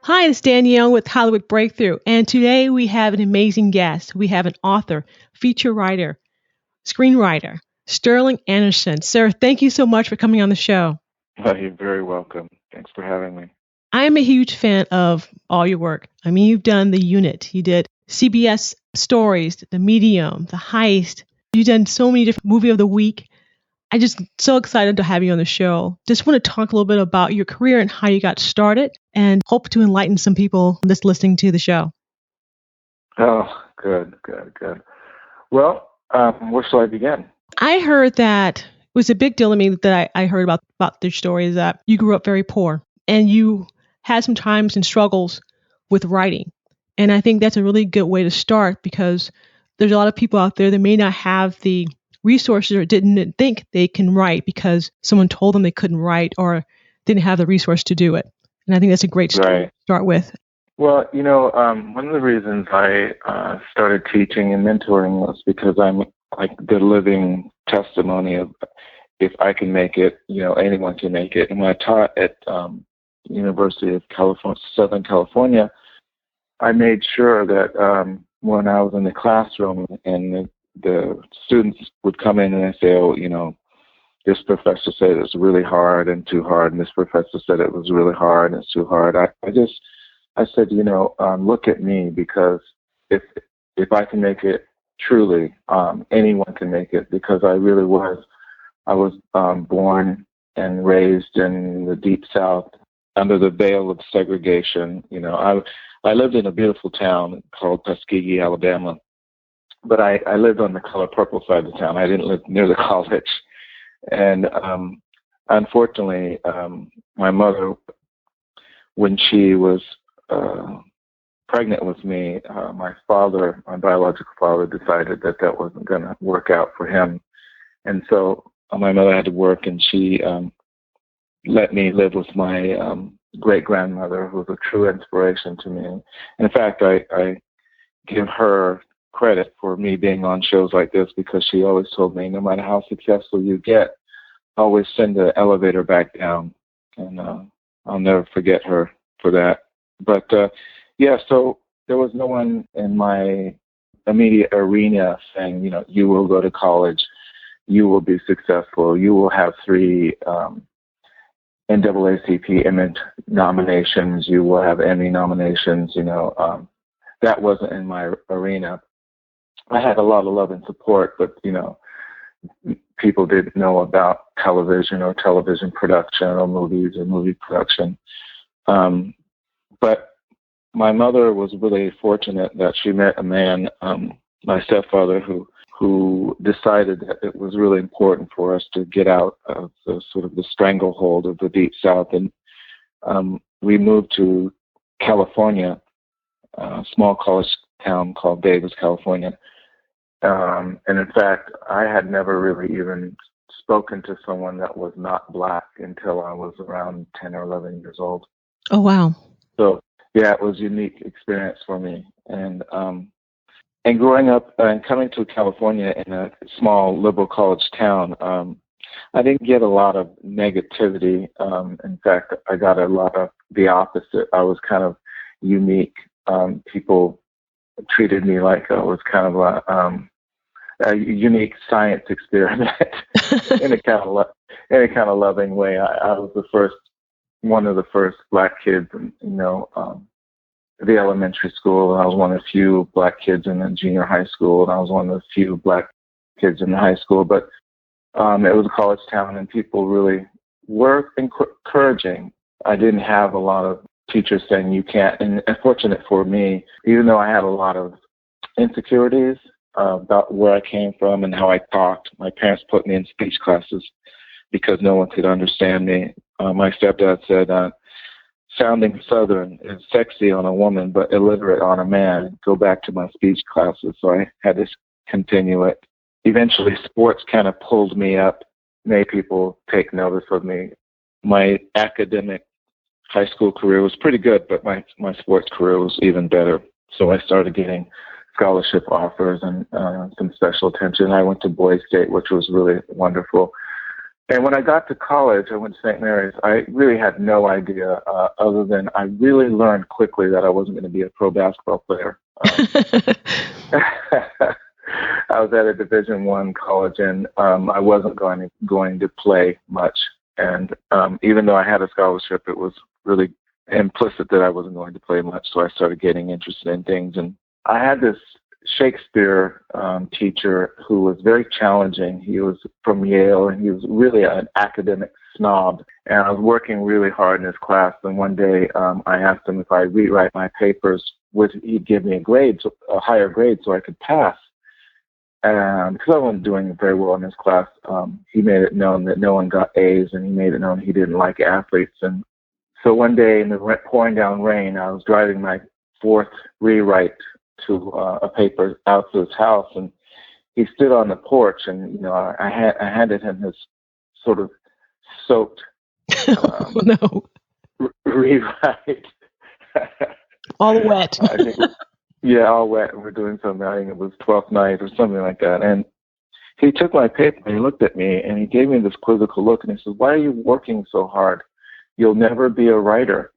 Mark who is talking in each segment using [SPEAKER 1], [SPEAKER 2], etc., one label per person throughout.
[SPEAKER 1] Hi, it's Danielle with Hollywood Breakthrough, and today we have an amazing guest. We have an author, feature writer, screenwriter, Sterling Anderson. Sir, thank you so much for coming on the show.
[SPEAKER 2] You're very welcome. Thanks for having me.
[SPEAKER 1] I'm a huge fan of all your work. I mean, you've done The Unit, you did CBS Stories, The Medium, The Heist. You've done so many different movie of the week. I'm just so excited to have you on the show. Just want to talk a little bit about your career and how you got started and hope to enlighten some people that's listening to the show.
[SPEAKER 2] Oh, good. Well, where shall I begin?
[SPEAKER 1] I heard that it was a big deal to me that I heard about their story is that you grew up very poor and you had some times and struggles with writing. And I think that's a really good way to start because there's a lot of people out there that may not have the resources or didn't think they can write because someone told them they couldn't write or didn't have the resource to do it. And I think that's a great story to start with.
[SPEAKER 2] Well, one of the reasons I started teaching and mentoring was because I'm like the living testimony of if I can make it, anyone can make it. And when I taught at University of California, Southern California, I made sure that when I was in the classroom and the students would come in and they say, this professor said it was really hard and too hard, and this professor said it was really hard and it's too hard. I said, look at me, because if I can make it, truly, anyone can make it, because I was born and raised in the Deep South under the veil of segregation. I lived in a beautiful town called Tuskegee, Alabama, but I lived on the color purple side of the town. I didn't live near the college. And unfortunately, my mother, when she was pregnant with me, my biological father, decided that wasn't going to work out for him. And so my mother had to work, and she let me live with my great-grandmother, who was a true inspiration to me. And in fact, I give her credit for me being on shows like this, because she always told me, no matter how successful you get, always send the elevator back down. And I'll never forget her for that. But so there was no one in my immediate arena saying, you will go to college, you will be successful, you will have 3 NAACP Image nominations, you will have Emmy nominations. That wasn't in my arena. I had a lot of love and support, but people didn't know about television or television production or movies or movie production. But my mother was really fortunate that she met a man, my stepfather, who decided that it was really important for us to get out of the sort of the stranglehold of the Deep South. And we moved to California, a small college town called Davis, California. And in fact, I had never really even spoken to someone that was not Black until I was around 10 or 11 years old.
[SPEAKER 1] Oh, wow.
[SPEAKER 2] So, yeah, it was a unique experience for me. And growing up and coming to California in a small liberal college town, I didn't get a lot of negativity. In fact, I got a lot of the opposite. I was kind of unique. People treated me like I was kind of a unique science experiment in a kind of loving way. I was one of the first Black kids, the elementary school, and I was one of the few Black kids in the junior high school, and I was one of the few Black kids in the high school. But it was a college town, and people really were encouraging. I didn't have a lot of teachers saying you can't. And fortunate for me, even though I had a lot of insecurities about where I came from and how I talked, my parents put me in speech classes because no one could understand me. My stepdad said, sounding Southern is sexy on a woman, but illiterate on a man. Go back to my speech classes. So I had to continue it. Eventually, sports kind of pulled me up, made people take notice of me. My academic high school career was pretty good, but my sports career was even better. So I started getting scholarship offers and some special attention. I went to Boys State, which was really wonderful. And when I got to college, I went to St. Mary's. I really had no idea, other than I really learned quickly that I wasn't going to be a pro basketball player. I was at a Division I college, and I wasn't going to play much. And even though I had a scholarship, it was really implicit that I wasn't going to play much. So I started getting interested in things. And I had this Shakespeare teacher who was very challenging. He was from Yale, and he was really an academic snob. And I was working really hard in his class. And one day I asked him if I rewrite my papers, he'd give me a higher grade, so I could pass. And because I wasn't doing very well in his class, he made it known that no one got A's, and he made it known he didn't like athletes. And so one day in the pouring down rain, I was driving my fourth rewrite to a paper out to his house, and he stood on the porch, and I handed him his sort of soaked rewrite.
[SPEAKER 1] All wet.
[SPEAKER 2] Yeah, all wet. We're doing something. I think it was 12th night or something like that. And he took my paper and he looked at me and he gave me this quizzical look and he said, "Why are you working so hard? You'll never be a writer."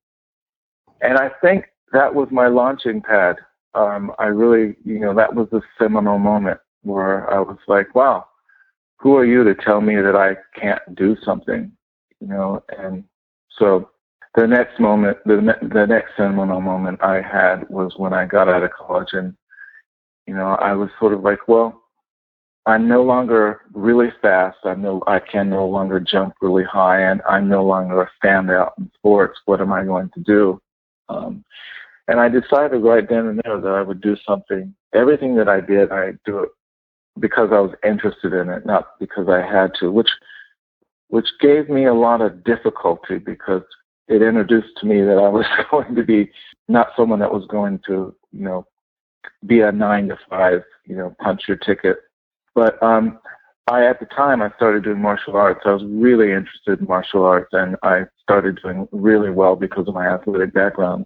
[SPEAKER 2] And I think that was my launching pad. I really, that was the seminal moment where I was like, wow, who are you to tell me that I can't do something? And so the next moment, the next seminal moment I had was when I got out of college, and I was sort of like, well, I'm no longer really fast. I can no longer jump really high, and I'm no longer a standout in sports. What am I going to do? And I decided right then and there that I would do something. Everything that I did, I do it because I was interested in it, not because I had to, which gave me a lot of difficulty because it introduced to me that I was going to be not someone that was going to, be a 9 to 5, punch your ticket. But at the time, I started doing martial arts. I was really interested in martial arts, and I started doing really well because of my athletic background.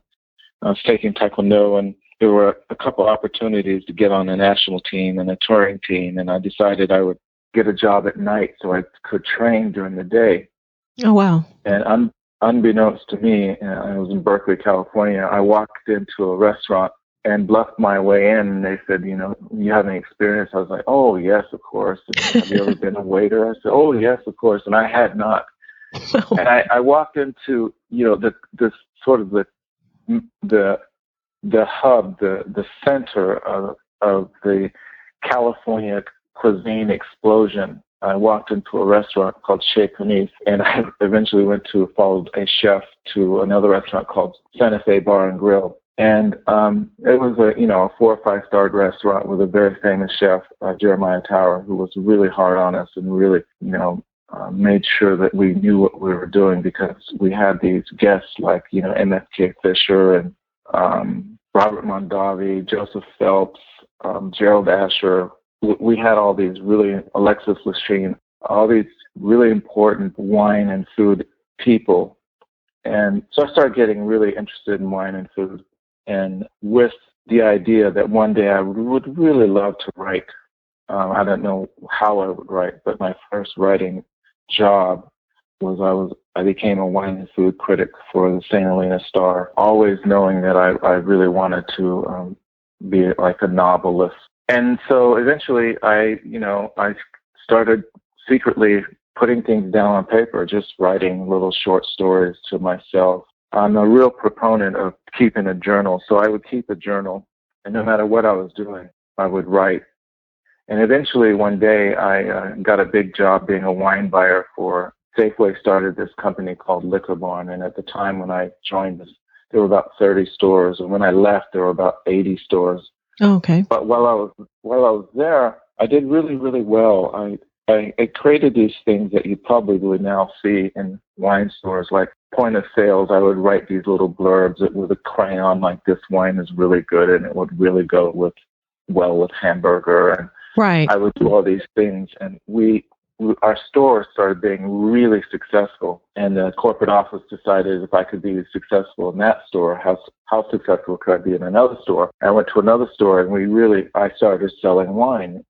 [SPEAKER 2] I was taking Taekwondo, and there were a couple opportunities to get on a national team and a touring team, and I decided I would get a job at night so I could train during the day.
[SPEAKER 1] Oh, wow.
[SPEAKER 2] And unbeknownst to me, I was in Berkeley, California, I walked into a restaurant and bluffed my way in, and they said, you have any experience? I was like, oh, yes, of course. Have you ever been a waiter? I said, oh, yes, of course. And I had not. And I walked into, the sort of the hub, the center of the California cuisine explosion. I walked into a restaurant called Chez Panisse, and I eventually followed a chef to another restaurant called Santa Fe Bar and Grill. And it was a 4 or 5 star restaurant with a very famous chef, Jeremiah Tower, who was really hard on us and really, made sure that we knew what we were doing, because we had these guests like, MFK Fisher and Robert Mondavi, Joseph Phelps, Gerald Asher. We had all these really, Alexis Lachine, all these really important wine and food people. And so I started getting really interested in wine and food, and with the idea that one day I would really love to write. I don't know how I would write, but my first writing job was I became a wine and food critic for the St. Helena Star, always knowing that I really wanted to be like a novelist. And so eventually I started secretly putting things down on paper, just writing little short stories to myself. I'm a real proponent of keeping a journal. So I would keep a journal, and no matter what I was doing, I would write. And eventually one day I got a big job being a wine buyer for Safeway. Started this company called Dearborn. And at the time when I joined this, there were about 30 stores. And when I left, there were about 80 stores.
[SPEAKER 1] Oh, okay.
[SPEAKER 2] But while I was there, I did really, really well. I created these things that you probably would now see in wine stores, like point of sales. I would write these little blurbs with a crayon, like this wine is really good, and it would really go well with hamburger. And
[SPEAKER 1] right.
[SPEAKER 2] I would do all these things, and our store started being really successful. And the corporate office decided if I could be successful in that store, how successful could I be in another store? I went to another store, and I started selling wine,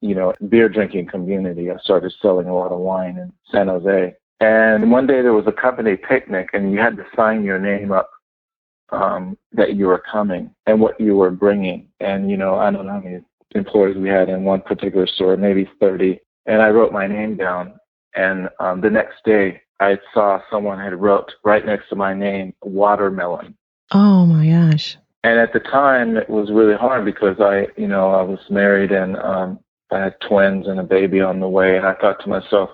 [SPEAKER 2] beer drinking community. I started selling a lot of wine in San Jose. And one day there was a company picnic, and you had to sign your name up that you were coming and what you were bringing. And, I don't know how many employees we had in one particular store, maybe 30. And I wrote my name down. And the next day, I saw someone had wrote right next to my name, watermelon.
[SPEAKER 1] Oh, my gosh.
[SPEAKER 2] And at the time, it was really hard because I was married and I had twins and a baby on the way. And I thought to myself,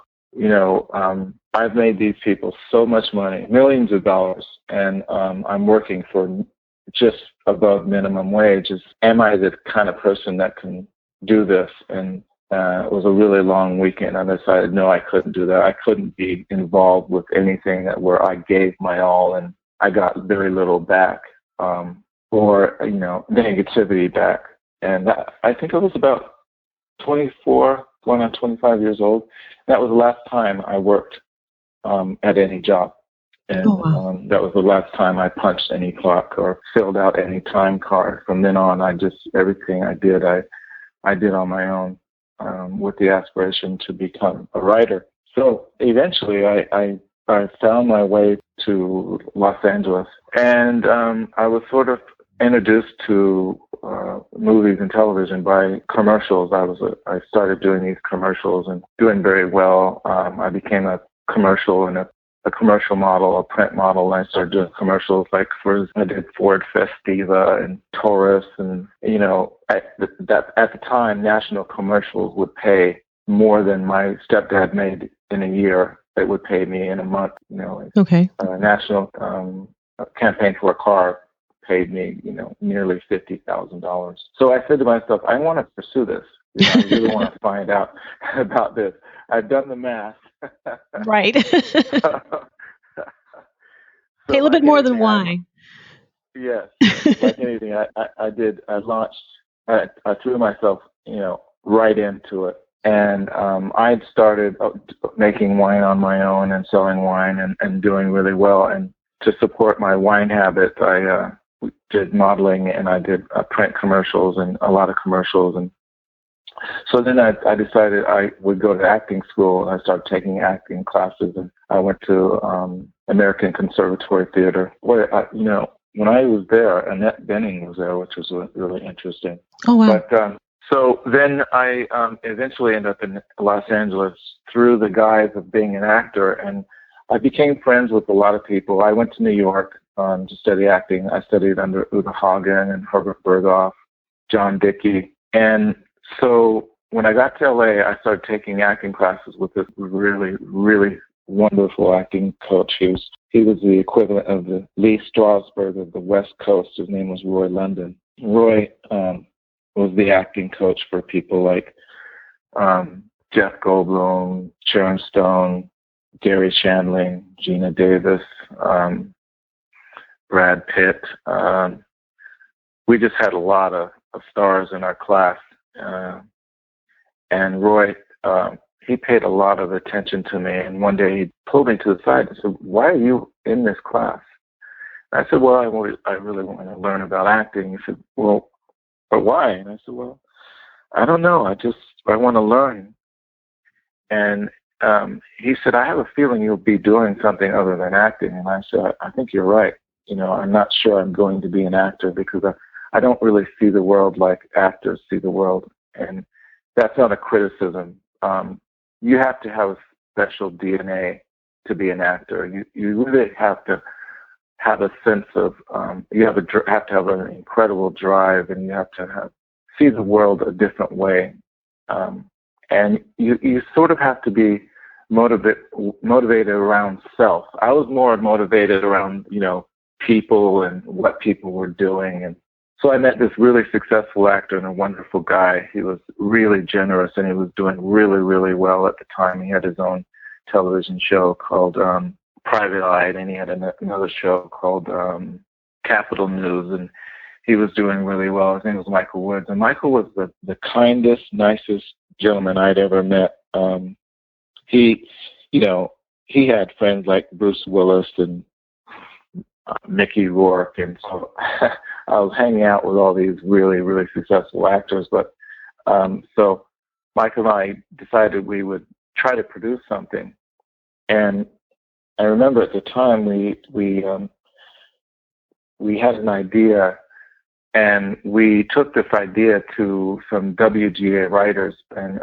[SPEAKER 2] I've made these people so much money, millions of dollars, and I'm working for just above minimum wage. Am I the kind of person that can do this? And it was a really long weekend. I decided, no, I couldn't do that. I couldn't be involved with anything where I gave my all and I got very little back, or negativity back. And I think I was about 24, going on 25 years old. That was the last time I worked at any job. And that was the last time I punched any clock or filled out any time card. From then on, everything I did on my own, with the aspiration to become a writer. So eventually I found my way to Los Angeles, and I was sort of introduced to movies and television by commercials. I started doing these commercials and doing very well. I became a commercial and a commercial model, a print model, and I started doing commercials I did Ford Festiva and Taurus, and at the time, national commercials would pay more than my stepdad made in a year. It would pay me in a month.
[SPEAKER 1] Okay.
[SPEAKER 2] National campaign for a car paid me, nearly $50,000. So I said to myself, I want to pursue this. I really want to find out about this. I've done the math.
[SPEAKER 1] Right. Pay a little bit more than wine.
[SPEAKER 2] Yes. Like anything, I launched, I threw myself, right into it. And I'd started making wine on my own and selling wine and doing really well. And to support my wine habit, I did modeling and I did print commercials and a lot of commercials. And so then I decided I would go to acting school, and I started taking acting classes. And I went to American Conservatory Theater, where, when I was there, Annette Bening was there, which was really interesting.
[SPEAKER 1] Oh, wow.
[SPEAKER 2] But so then I eventually ended up in Los Angeles through the guise of being an actor, and I became friends with a lot of people. I went to New York to study acting. I studied under Uta Hagen and Herbert Berghoff, John Dickey. And so when I got to LA, I started taking acting classes with this really, really wonderful acting coach. He was the equivalent of the Lee Strasberg of the West Coast. His name was Roy London. Roy was the acting coach for people like Jeff Goldblum, Sharon Stone, Gary Shandling, Gina Davis, Brad Pitt. We just had a lot of stars in our class. And Roy, he paid a lot of attention to me. And one day he pulled me to the side and said, "Why are you in this class?" And I said, "Well, I really want to learn about acting." He said, "Well, but why?" And I said, "Well, I don't know. I want to learn." And he said, "I have a feeling you'll be doing something other than acting." And I said, "I think you're right. I'm not sure I'm going to be an actor because I don't really see the world like actors see the world." And that's not a criticism. You have to have a special DNA to be an actor. You really have to have a sense of, you have to have an incredible drive, and you have to see the world a different way. And you sort of have to be motivated around self. I was more motivated around, people and what people were doing. And so I met this really successful actor and a wonderful guy. He was really generous, and he was doing really, really well at the time. He had his own television show called Private Eye, and he had another show called Capital News, and he was doing really well. His name was Michael Woods, and Michael was the kindest, nicest gentleman I'd ever met. He had friends like Bruce Willis and Mickey Rourke, and so I was hanging out with all these really, really successful actors. But so Mike and I decided we would try to produce something. And I remember at the time we had an idea, and we took this idea to some WGA writers. And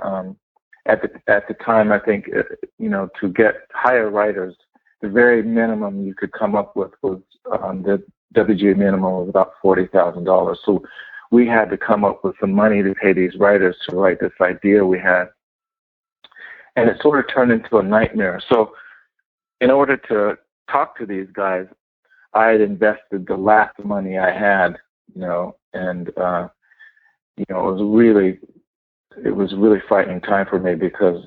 [SPEAKER 2] at the time, I think to hire writers, the very minimum you could come up with was the WGA minimum was about $40,000. So we had to come up with some money to pay these writers to write this idea we had. And it sort of turned into a nightmare. So in order to talk to these guys, I had invested the last money I had, and it was really frightening time for me, because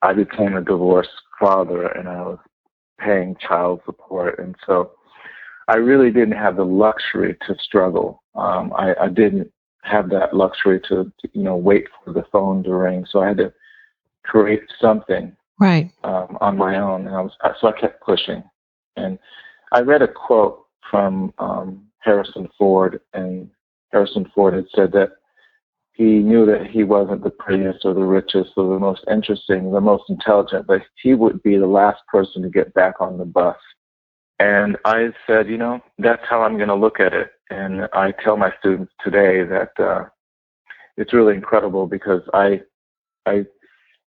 [SPEAKER 2] I became a divorced father and I was paying child support, and so I really didn't have the luxury to struggle. I didn't have that luxury to wait for the phone to ring, so I had to create something
[SPEAKER 1] right
[SPEAKER 2] on my own, and so I kept pushing. And I read a quote from Harrison Ford, and Harrison Ford had said that he knew that he wasn't the prettiest or the richest or the most interesting, the most intelligent, but he would be the last person to get back on the bus. And I said, that's how I'm going to look at it. And I tell my students today that it's really incredible, because I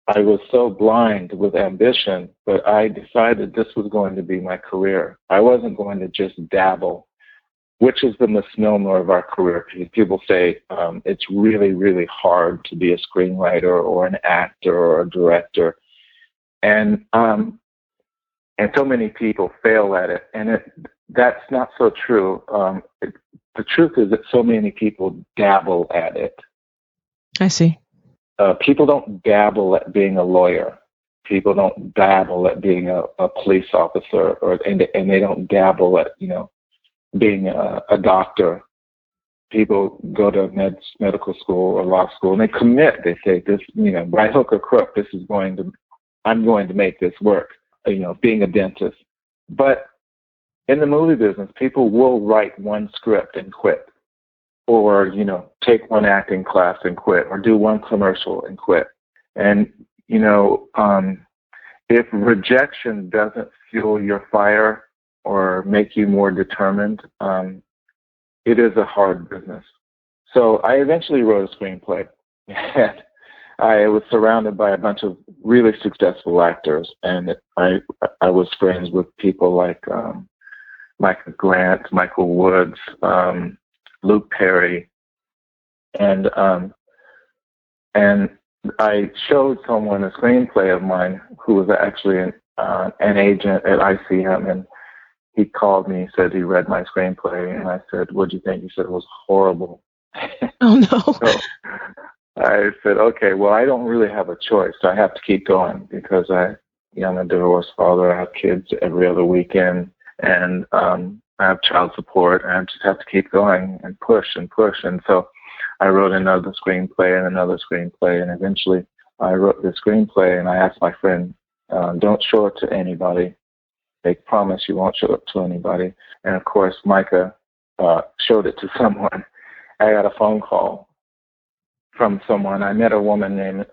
[SPEAKER 2] was so blind with ambition, but I decided this was going to be my career. I wasn't going to just dabble, which is the misnomer of our career. People say it's really, really hard to be a screenwriter or an actor or a director. And so many people fail at it. And that's not so true. The truth is that so many people dabble at it.
[SPEAKER 1] I see.
[SPEAKER 2] People don't dabble at being a lawyer. People don't dabble at being a police officer, and they don't dabble at being a doctor. People go to medical school or law school, and they commit. They say, this, by hook or crook, I'm going to make this work. Being a dentist. But in the movie business, people will write one script and quit, or take one acting class and quit, or do one commercial and quit. And if rejection doesn't fuel your fire or make you more determined, it is a hard business. So I eventually wrote a screenplay, and I was surrounded by a bunch of really successful actors, and I was friends with people like Michael Grant, Michael Woods, Luke Perry, and I showed someone a screenplay of mine who was actually an agent at ICM, and he called me. He said he read my screenplay, and I said, "What do you think?" He said it was horrible.
[SPEAKER 1] Oh no.
[SPEAKER 2] So I said, "Okay, well, I don't really have a choice. I have to keep going, because I'm a divorced father. I have kids every other weekend, and I have child support, and I just have to keep going and push and push." And so I wrote another screenplay and another screenplay, and eventually I wrote the screenplay, and I asked my friend, "Don't show it to anybody. They promise you won't show it to anybody." And of course, Micah showed it to someone. I got a phone call from someone. I met a woman named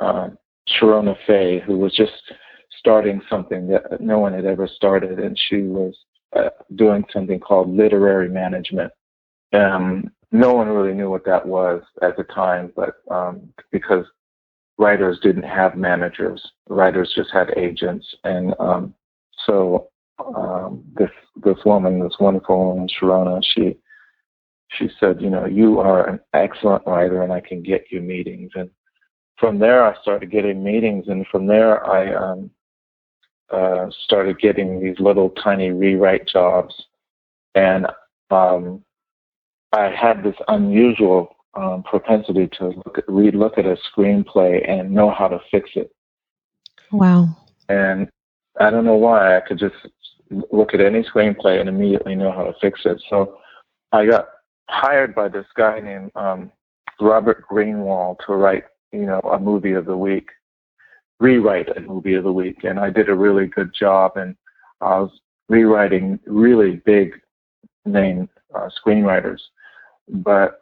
[SPEAKER 2] Sharona Faye, who was just starting something that no one had ever started, and she was doing something called literary management. No one really knew what that was at the time, but because writers didn't have managers, writers just had agents, and so this woman, this wonderful woman, Sharona, she said, "You are an excellent writer, and I can get you meetings." And from there, I started getting meetings, and from there, I started getting these little tiny rewrite jobs. And I had this unusual propensity to look at a screenplay and know how to fix it.
[SPEAKER 1] Wow. And
[SPEAKER 2] I don't know why. I could just look at any screenplay and immediately know how to fix it. So I got hired by this guy named Robert Greenwald to write, a movie of the week, rewrite a movie of the week. And I did a really good job, and I was rewriting really big name screenwriters. But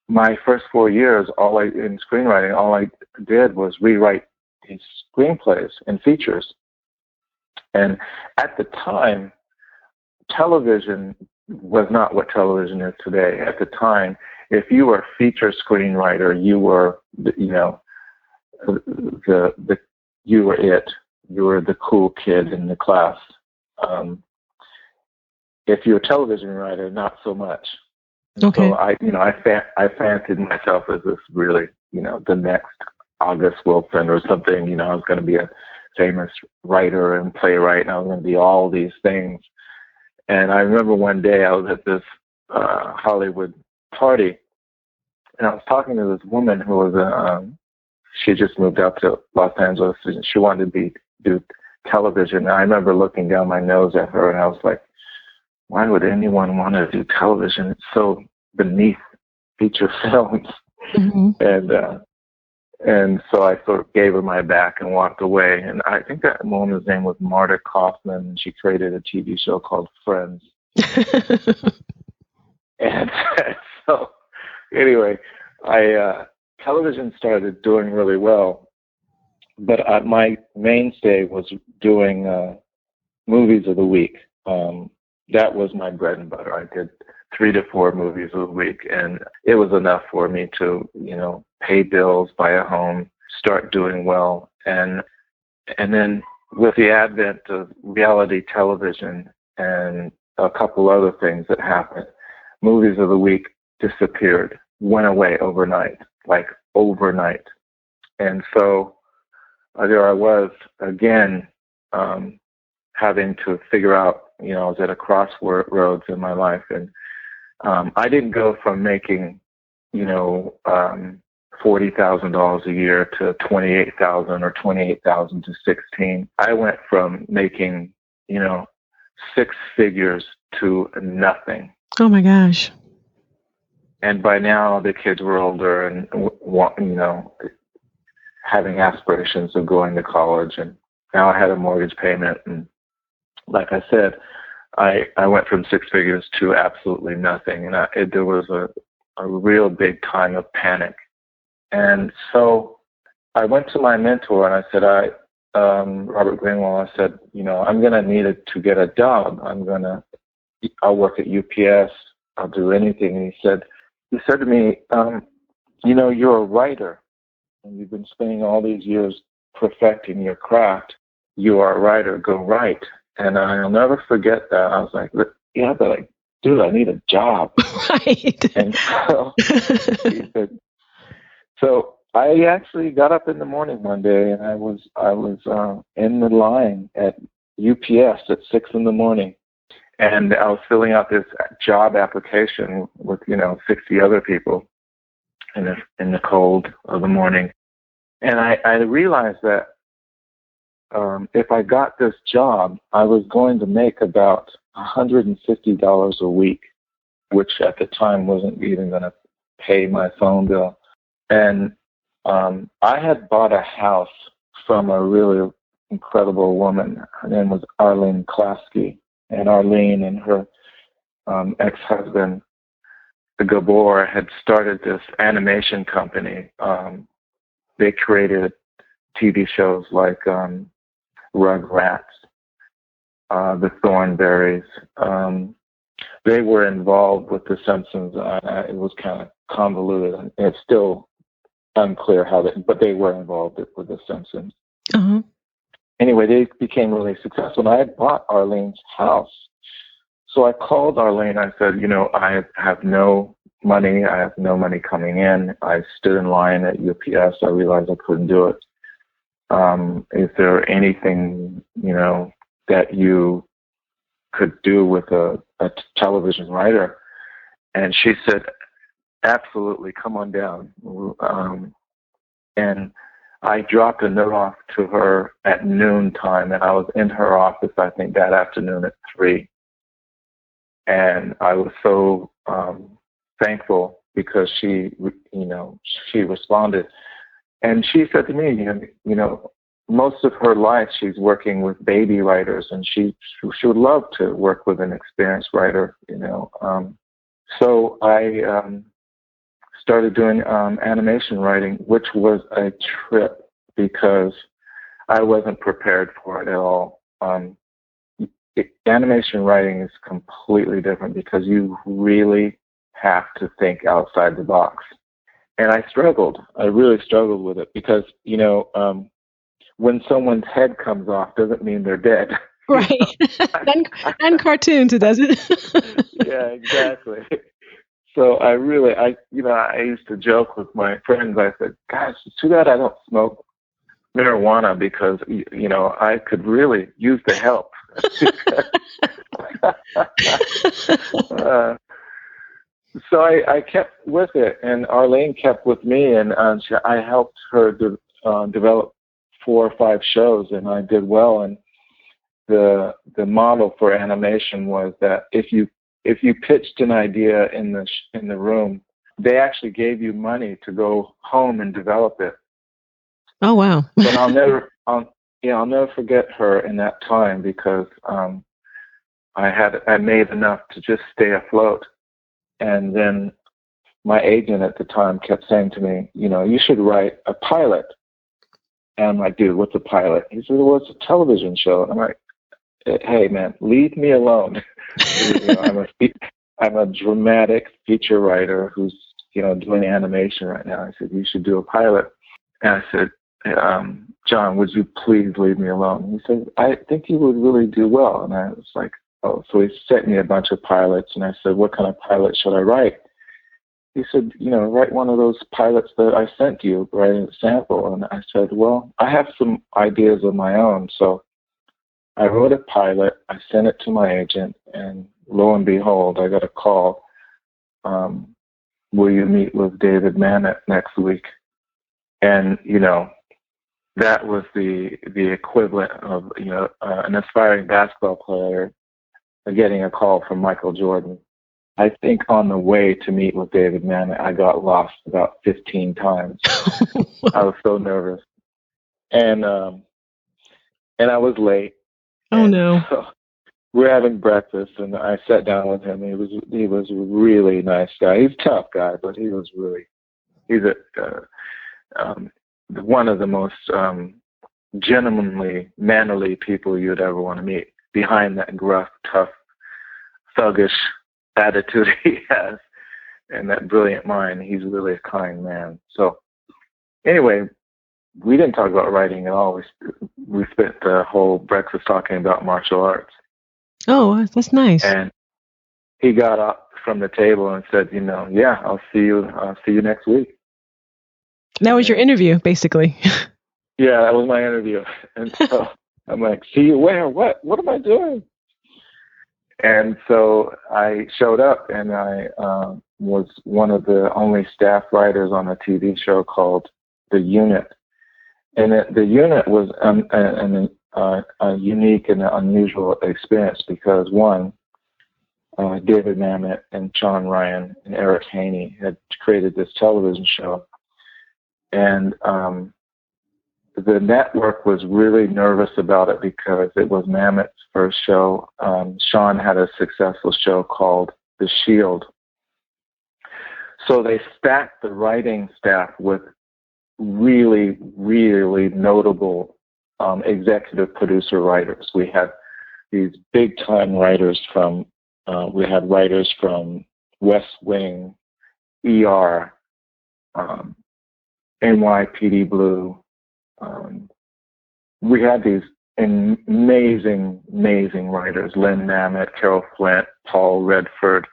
[SPEAKER 2] my first 4 years, in screenwriting, all I did was rewrite these screenplays and features. And at the time, television was not what television is today. At the time, if you were a feature screenwriter, you were, you know, the you were it. You were the cool kid in the class. If you're a television writer, not so much. And
[SPEAKER 1] Okay.
[SPEAKER 2] so I fancied myself as this really, you know, the next August Wilson or something. You know, I was going to be a famous writer and playwright, and I was going to be all these things. And I remember one day I was at this Hollywood party, and I was talking to this woman who was she just moved out to Los Angeles, and she wanted to do television. And I remember looking down my nose at her, and I was like, why would anyone want to do television? It's so beneath feature films.
[SPEAKER 1] Mm-hmm.
[SPEAKER 2] And so I sort of gave her my back and walked away. And I think that woman's name was Marta Kaufman, and she created a TV show called Friends. And so anyway, television started doing really well, but my mainstay was doing movies of the week. That was my bread and butter. I did 3 to 4 movies a week, and it was enough for me to, you know, pay bills, buy a home, start doing well. And then with the advent of reality television and a couple other things that happened, movies of the week disappeared, went away overnight. And so there I was again, having to figure out, you know, I was at a crossroads in my life, and I didn't go from making, you know, $40,000 a year to $28,000 or $28,000 to $16,000. I went from making, you know, 6 figures to nothing.
[SPEAKER 1] Oh my gosh.
[SPEAKER 2] And by now the kids were older and, you know, having aspirations of going to college, and now I had a mortgage payment. And like I said, I went from 6 figures to absolutely nothing. And there was a real big time of panic. And so I went to my mentor and I said, Robert Greenwald, I said, you know, I'm going to need to get a job. I'll work at UPS. I'll do anything. And he said to me, you know, you're a writer and you've been spending all these years perfecting your craft. You are a writer. Go write. And I'll never forget that. I was like, yeah, but like, dude, I need a job.
[SPEAKER 1] Right.
[SPEAKER 2] And so he said, so I actually got up in the morning one day and I was in the line at UPS at 6 in the morning. And I was filling out this job application with, you know, 60 other people in the cold of the morning. And I realized that if I got this job, I was going to make about $150 a week, which at the time wasn't even going to pay my phone bill. And I had bought a house from a really incredible woman. Her name was Arlene Klasky. And Arlene and her ex-husband, Gabor, had started this animation company. They created TV shows like Rugrats, The Thornberrys. They were involved with The Simpsons. It was kind of convoluted, and it's still unclear how but they were involved with The Simpsons.
[SPEAKER 1] Uh-huh.
[SPEAKER 2] Anyway, they became really successful, and I had bought Arlene's house. So I called Arlene. I said, you know, I have no money. I have no money coming in. I stood in line at UPS. I realized I couldn't do it. Is there anything, you know, that you could do with a television writer? And she said, absolutely, come on down. And I dropped a note off to her at noon time, and I was in her office, I think, that afternoon at 3. And I was so thankful because she responded. And she said to me, you know, most of her life she's working with baby writers, and she would love to work with an experienced writer, you know. So I started doing animation writing, which was a trip because I wasn't prepared for it at all. animation writing is completely different because you really have to think outside the box. And I really struggled with it because, when someone's head comes off doesn't mean they're dead.
[SPEAKER 1] Right. And cartoons, it doesn't.
[SPEAKER 2] Yeah, exactly. So I used to joke with my friends. I said, gosh, it's too bad I don't smoke marijuana because, I could really use the help. So I kept with it, and Arlene kept with me, and I helped her develop 4 or 5 shows, and I did well. And the model for animation was that if you pitched an idea in the room, they actually gave you money to go home and develop it.
[SPEAKER 1] Oh wow!
[SPEAKER 2] But I'll never forget her in that time because I made enough to just stay afloat. And then my agent at the time kept saying to me, you should write a pilot. And I'm like, dude, what's a pilot? He said, well, it's a television show. And I'm like, hey, man, leave me alone. I'm a dramatic feature writer who's, doing animation right now. I said, you should do a pilot. And I said, John, would you please leave me alone? He said, I think you would really do well. And I was like, oh, so he sent me a bunch of pilots. And I said, what kind of pilot should I write? He said, write one of those pilots that I sent you, write a sample. And I said, well, I have some ideas of my own. So I wrote a pilot. I sent it to my agent. And lo and behold, I got a call. Will you meet with David Mamet next week? And, that was the equivalent of, an aspiring basketball player getting a call from Michael Jordan. I think on the way to meet with David Mamet, I got lost about 15 times. I was so nervous. And I was late.
[SPEAKER 1] Oh, no.
[SPEAKER 2] So we're having breakfast, and I sat down with him. He was a really nice guy. He's a tough guy, but he's one of the most gentlemanly, mannerly people you'd ever want to meet. Behind that gruff, tough, thuggish attitude he has and that brilliant mind, he's really a kind man. So anyway, we didn't talk about writing at all. We spent the whole breakfast talking about martial arts.
[SPEAKER 1] Oh, that's nice.
[SPEAKER 2] And he got up from the table and said, yeah, I'll see you next week.
[SPEAKER 1] That was your interview, basically.
[SPEAKER 2] Yeah, that was my interview. And so I'm like, see you where? What am I doing? And so I showed up, and I was one of the only staff writers on a TV show called The Unit. And the Unit was a unique and unusual experience because, one, David Mamet and Sean Ryan and Eric Haney had created this television show. And the network was really nervous about it because it was Mamet's first show. Sean had a successful show called The Shield. So they stacked the writing staff with really, really notable executive producer writers. We had these big-time writers we had writers from West Wing, ER, NYPD Blue. We had these amazing writers: Lynn Mamet, Carol Flint, Paul Redford.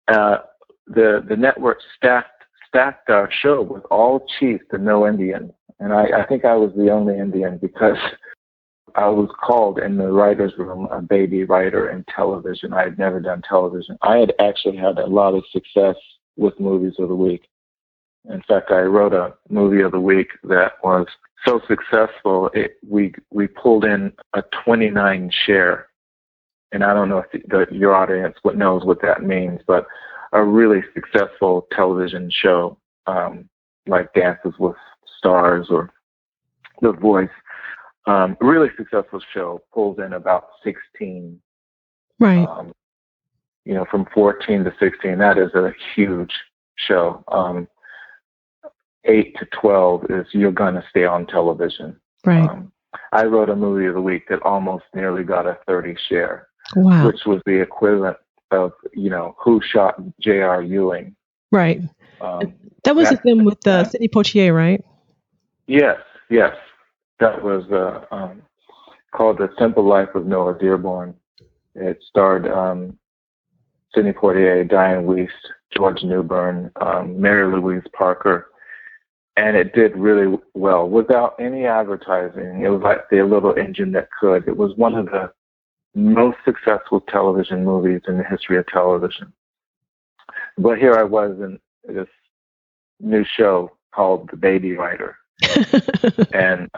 [SPEAKER 2] The network stacked our show with all chiefs and no Indians. And I think I was the only Indian because I was called in the writer's room a baby writer in television. I had never done television. I had actually had a lot of success with movies of the week. In fact, I wrote a movie of the week that was so successful, we pulled in a 29 share. And I don't know if your audience knows what that means, but a really successful television show like Dances with Stars or The Voice, really successful show pulls in about 16.
[SPEAKER 1] Right.
[SPEAKER 2] From 14 to 16, that is a huge show. 8 to 12 is you're going to stay on television.
[SPEAKER 1] Right.
[SPEAKER 2] I wrote a movie of the week that almost nearly got a 30 share,
[SPEAKER 1] Wow.
[SPEAKER 2] which was the equivalent of, Who Shot J.R. Ewing.
[SPEAKER 1] Right. That was the thing with Sidney Poitier, right?
[SPEAKER 2] Yes. That was called The Simple Life of Noah Dearborn. It starred Sidney Poitier, Dianne Wiest, George Newbern, Mary Louise Parker, and it did really well without any advertising. It was like the little engine that could. It was one of the most successful television movies in the history of television. But here I was in this new show called The Baby Writer. And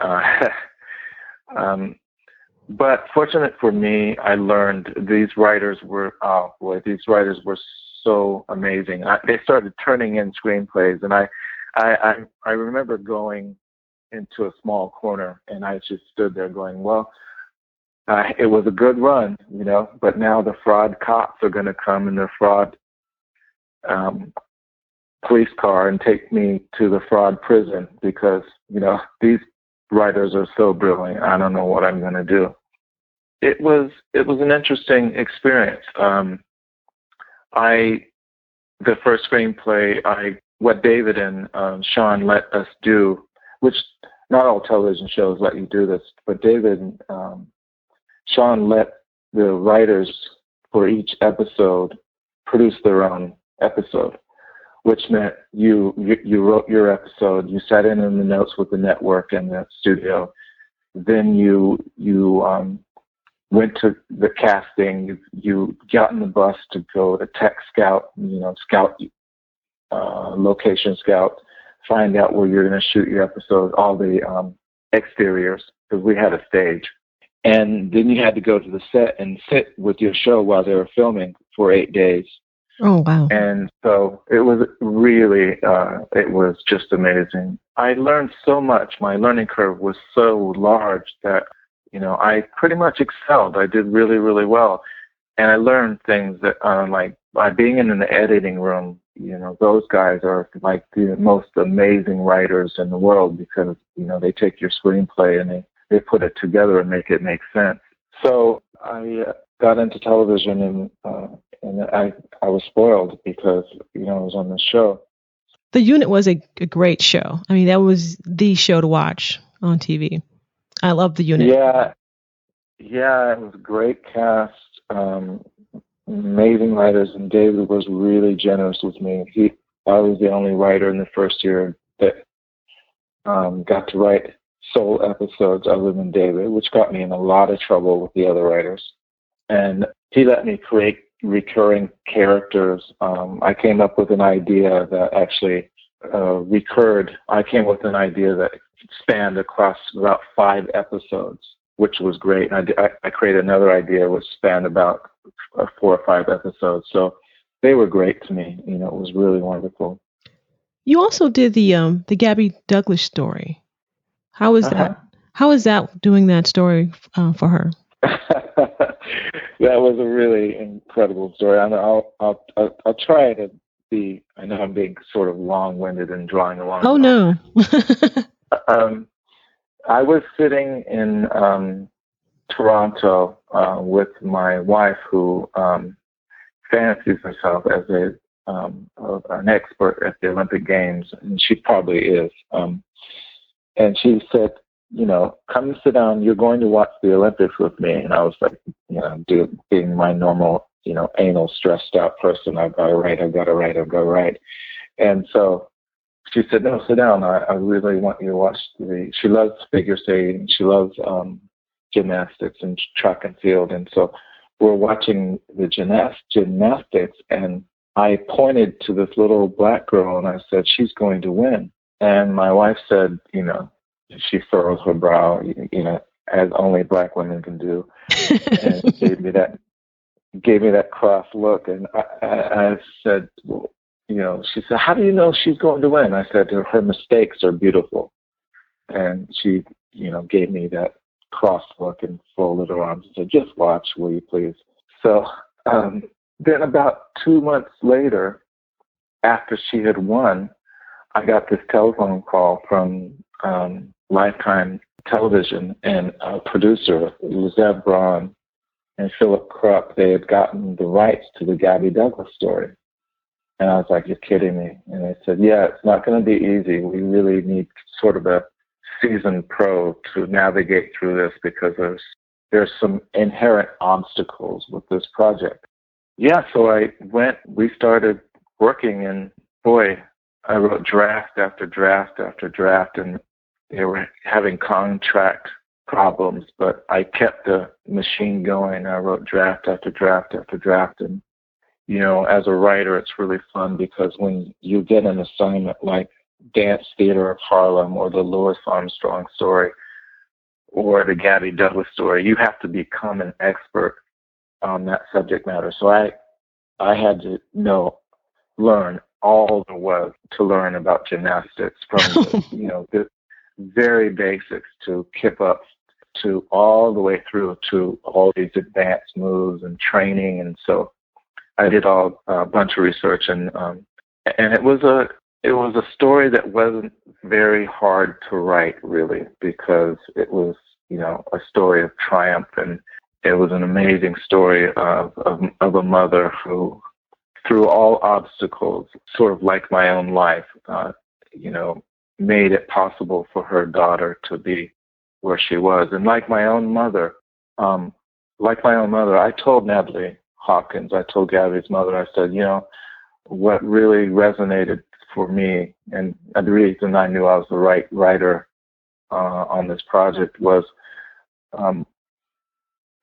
[SPEAKER 2] but fortunate for me, I learned these writers were so amazing. They started turning in screenplays, and I remember going into a small corner, and I just stood there going, well, it was a good run, but now the fraud cops are going to come in their fraud police car and take me to the fraud prison because, these writers are so brilliant. I don't know what I'm going to do. It was an interesting experience. The first screenplay, what David and Sean let us do, which not all television shows let you do this, but David and Sean let the writers for each episode produce their own episode, which meant you wrote your episode, you sat in the notes with the network and the studio, then you went to the casting, you got in the bus to go to tech scout, location scout, find out where you're going to shoot your episode, all the exteriors, because we had a stage. And then you had to go to the set and sit with your show while they were filming for 8 days.
[SPEAKER 1] Oh, wow.
[SPEAKER 2] And so it was really, it was just amazing. I learned so much. My learning curve was so large that, I pretty much excelled. I did really, really well. And I learned things that, like by being in the editing room, those guys are like the most amazing writers in the world because, they take your screenplay and they put it together and make it make sense. So I got into television and I was spoiled because, I was on the show.
[SPEAKER 1] The Unit was a great show. I mean, that was the show to watch on TV. I love The Unit.
[SPEAKER 2] Yeah, it was a great cast, amazing writers, and David was really generous with me. I was the only writer in the first year that got to write sole episodes other than David, which got me in a lot of trouble with the other writers. And he let me create recurring characters. I came up with an idea that actually recurred. I came with an idea that spanned across about 5 episodes, which was great. I created another idea which spanned about 4 or 5 episodes. So they were great to me. It was really wonderful.
[SPEAKER 1] You also did the Gabby Douglas story. How was that? How is that doing that story for her?
[SPEAKER 2] That was a really incredible story. I'll try to be. I know I'm being sort of long-winded and drawing along.
[SPEAKER 1] Oh no.
[SPEAKER 2] I was sitting in Toronto with my wife, who fancies herself as an expert at the Olympic Games, and she probably is. And she said, come sit down. You're going to watch the Olympics with me. And I was like, being my normal, anal, stressed out person. I've got to write. And so she said, no, sit down. I really want you to watch she loves figure skating. She loves gymnastics and track and field. And so we're watching the gymnastics, and I pointed to this little black girl and I said, she's going to win. And my wife said, she furrowed her brow, as only black women can do, and gave me that cross look. And I said, well, she said, how do you know she's going to win? I said, her mistakes are beautiful. And she, gave me that cross look and folded her arms and said, just watch, will you please? So then about 2 months later, after she had won, I got this telephone call from Lifetime television, and a producer, Lizette Braun and Philip Krupp, they had gotten the rights to the Gabby Douglas story. And I was like, you're kidding me. And they said, yeah, it's not going to be easy. We really need sort of a seasoned pro to navigate through this because there's some inherent obstacles with this project. Yeah, so we started working, and boy, I wrote draft after draft after draft, and they were having contract problems, but I kept the machine going. I wrote draft after draft after draft, and as a writer, it's really fun because when you get an assignment like Dance Theater of Harlem or the Louis Armstrong story or the Gabby Douglas story, you have to become an expert on that subject matter. So I had to learn all there was to learn about gymnastics, from the very basics to kip up to all the way through to all these advanced moves and training. And so I did a bunch of research, and it was a story that wasn't very hard to write, really, because it was a story of triumph, and it was an amazing story of a mother who, through all obstacles, sort of like my own life, made it possible for her daughter to be where she was. And like my own mother, I told Natalie Hawkins, I told Gabby's mother, I said, what really resonated for me, and the reason I knew I was the right writer on this project was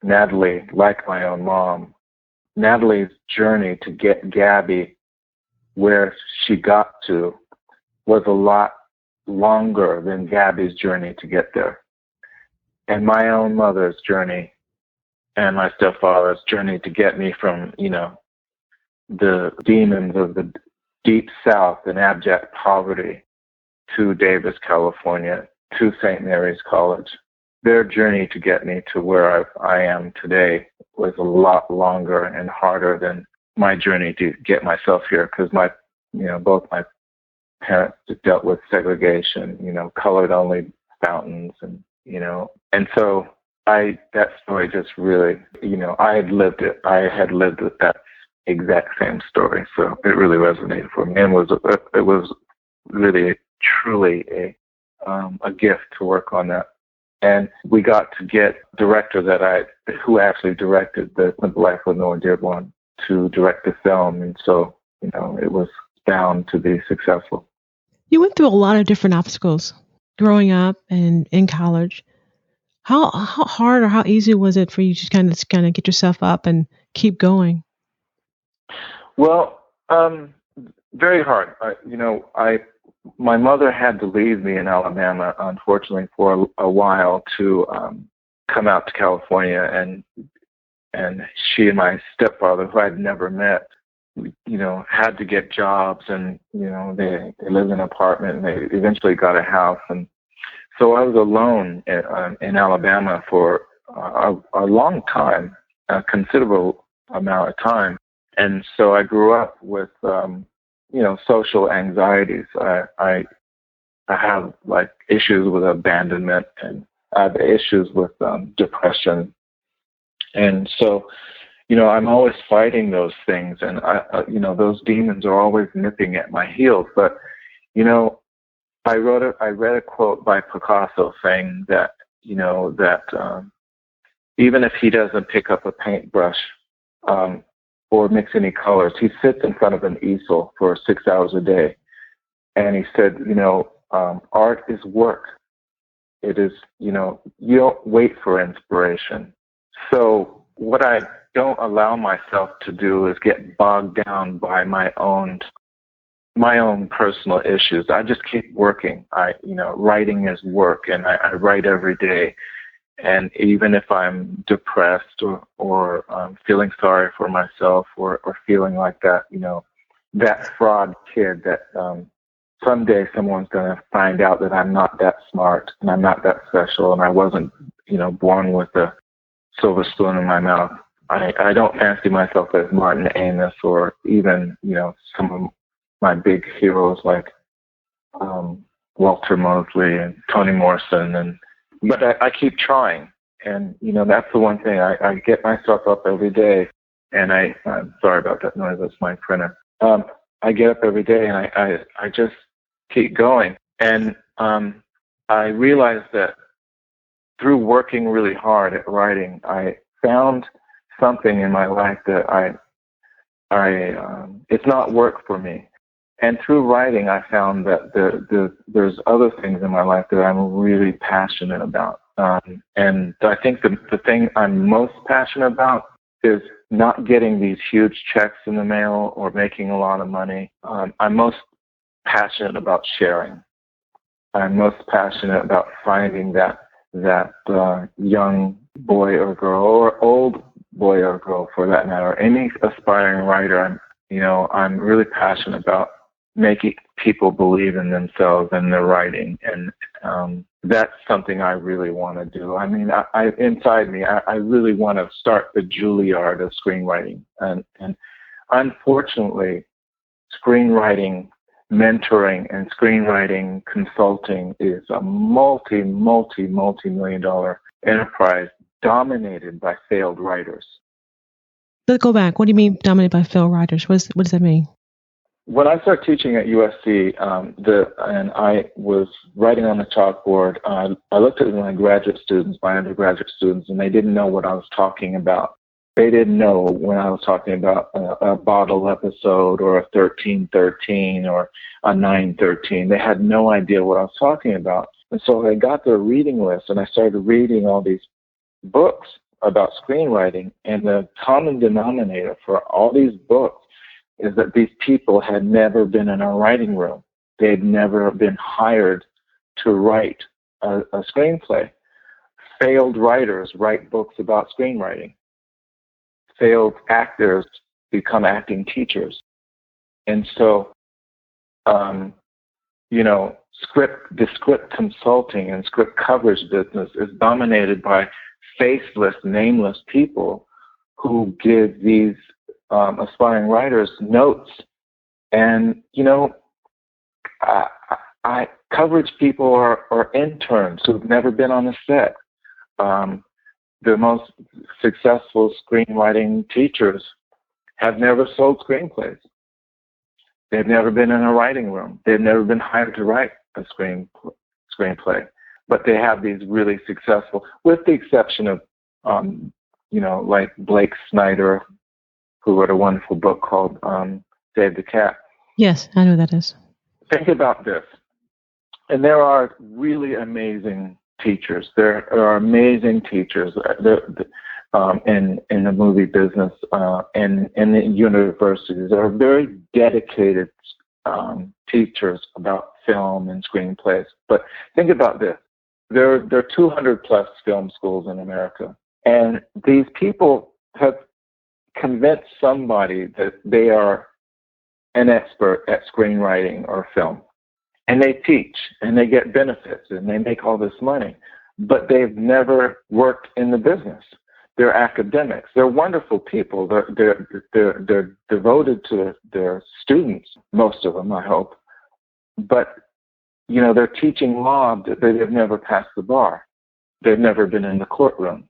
[SPEAKER 2] Natalie, like my own mom, Natalie's journey to get Gabby where she got to was a lot longer than Gabby's journey to get there. And my own mother's journey and my stepfather's journey to get me from, the demons of the deep South and abject poverty to Davis, California, to St. Mary's College. Their journey to get me to where I am today was a lot longer and harder than my journey to get myself here, because both my parents dealt with segregation, colored only fountains, and so that story just really, I had lived it. I had lived with that exact same story, so it really resonated for me, and it was really truly a gift to work on that. And we got to get director who actually directed The Simple Life of Noah Dearborn to direct the film, and so it was bound to be successful.
[SPEAKER 1] You went through a lot of different obstacles growing up and in college. How hard or how easy was it for you to kind of get yourself up and keep going?
[SPEAKER 2] Well, very hard. My mother had to leave me in Alabama, unfortunately, for a while to come out to California, and she and my stepfather, who I'd never met, had to get jobs, and they lived in an apartment, and they eventually got a house, and so I was alone in Alabama for a long time, a considerable amount of time. And so I grew up with, social anxieties. I have issues with abandonment, and I have issues with depression. And so, I'm always fighting those things, and those demons are always nipping at my heels. But, I read a quote by Picasso saying that, even if he doesn't pick up a paintbrush or mix any colors, he sits in front of an easel for 6 hours a day. And he said, art is work. It is, you don't wait for inspiration. So what I don't allow myself to do is get bogged down by my own personal issues. I just keep working. Writing is work, and I write every day. And even if I'm depressed or feeling sorry for myself or feeling like that, that fraud kid that someday someone's going to find out that I'm not that smart and I'm not that special and I wasn't, born with a silver spoon in my mouth. I don't fancy myself as Martin Amis or even, some of my big heroes like Walter Mosley and Toni Morrison and but I keep trying. And, that's the one thing. I get myself up every day, and I'm sorry about that noise. That's my printer. I get up every day, and I just keep going. And I realized that through working really hard at writing, I found something in my life that it's not work for me. And through writing, I found that there's other things in my life that I'm really passionate about. And I think the thing I'm most passionate about is not getting these huge checks in the mail or making a lot of money. I'm most passionate about sharing. I'm most passionate about finding that young boy or girl, or old boy or girl for that matter, any aspiring writer. I'm really passionate about making people believe in themselves and their writing, and that's something I really want to do. I mean, I inside me, I really want to start the Juilliard of screenwriting, and unfortunately, screenwriting mentoring and screenwriting consulting is a multi-million-dollar enterprise dominated by failed writers.
[SPEAKER 1] Let's go back. What do you mean dominated by failed writers? What does that mean?
[SPEAKER 2] When I started teaching at USC, and I was writing on the chalkboard, I looked at my graduate students, my undergraduate students, and they didn't know what I was talking about. They didn't know when I was talking about a bottle episode or a 1313 or a 913. They had no idea what I was talking about. And so I got their reading list, and I started reading all these books about screenwriting. And the common denominator for all these books is that these people had never been in a writing room. They had never been hired to write a screenplay. Failed writers write books about screenwriting. Failed actors become acting teachers. And so, the script consulting and script coverage business is dominated by faceless, nameless people who give these aspiring writers notes. And, coverage people are interns who've never been on a set. The most successful screenwriting teachers have never sold screenplays. They've never been in a writing room. They've never been hired to write a screenplay. But they have these really successful, with the exception of, like Blake Snyder, who wrote a wonderful book called Save the Cat.
[SPEAKER 1] Yes, I know who that is.
[SPEAKER 2] Think about this. And there are really amazing teachers. There are amazing teachers in the movie business and in the universities. There are very dedicated teachers about film and screenplays. But think about this. There are 200 plus film schools in America. And these people have convinced somebody that they are an expert at screenwriting or film. And they teach, and they get benefits, and they make all this money. But they've never worked in the business. They're academics. They're wonderful people. They're devoted to their students, most of them, I hope. But, they're teaching law that they've never passed the bar. They've never been in the courtroom.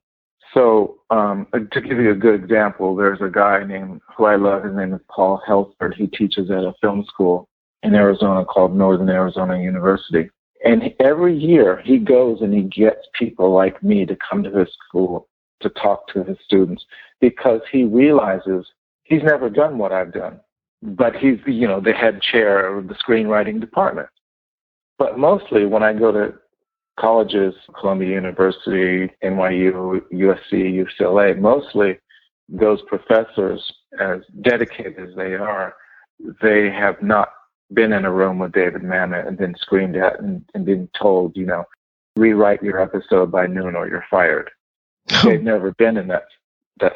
[SPEAKER 2] So to give you a good example, there's a guy who I love. His name is Paul Helford. He teaches at a film school in Arizona called Northern Arizona University. And every year he goes and he gets people like me to come to his school to talk to his students, because he realizes he's never done what I've done. But he's, the head chair of the screenwriting department. But mostly when I go to colleges, Columbia University, NYU, USC, UCLA, mostly those professors, as dedicated as they are, they have not been in a room with David Mamet and been screamed at and been told, rewrite your episode by noon or you're fired. They've never been in that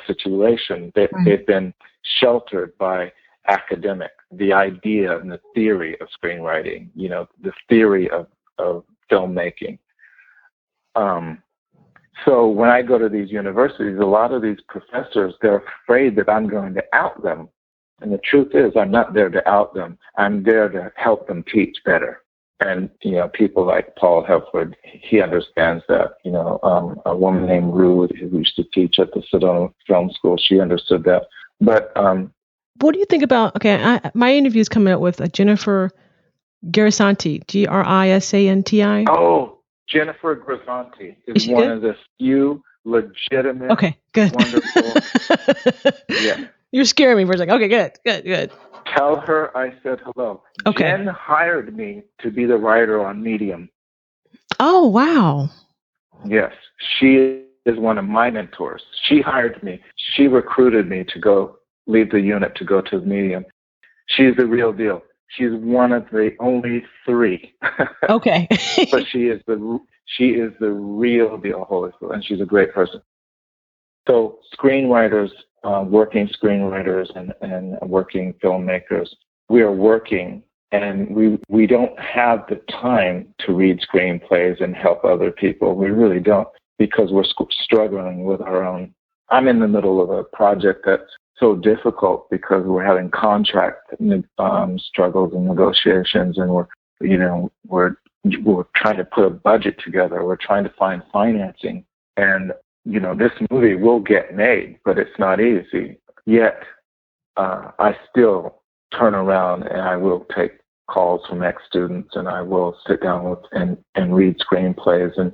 [SPEAKER 2] situation. They've been sheltered by academics, the idea and the theory of screenwriting, the theory of filmmaking. So when I go to these universities, a lot of these professors, they're afraid that I'm going to out them. And the truth is, I'm not there to out them. I'm there to help them teach better. And, people like Paul Helford, he understands that. A woman named Rude, who used to teach at the Sedona Film School, she understood that. But
[SPEAKER 1] what do you think about, my interview is coming up with Jennifer Garisanti, Grisanti.
[SPEAKER 2] Oh, Jennifer Grisanti is one of the few legitimate,
[SPEAKER 1] good.
[SPEAKER 2] wonderful. Yeah.
[SPEAKER 1] You're scaring me for a second. Okay, good.
[SPEAKER 2] Tell her I said hello.
[SPEAKER 1] Okay.
[SPEAKER 2] Jen hired me to be the writer on Medium.
[SPEAKER 1] Oh, wow.
[SPEAKER 2] Yes. She is one of my mentors. She hired me. She recruited me to go leave the unit to go to Medium. She's the real deal. She's one of the only three.
[SPEAKER 1] Okay.
[SPEAKER 2] But she is the real deal, Holy Spirit, and she's a great person. So screenwriters, working screenwriters and working filmmakers, we are working, and we don't have the time to read screenplays and help other people. We really don't, because we're struggling with our own. I'm in the middle of a project that's so difficult because we're having contract struggles and negotiations, and we're trying to put a budget together. We're trying to find financing, and this movie will get made, but it's not easy. Yet I still turn around and I will take calls from ex-students, and I will sit down with and read screenplays, and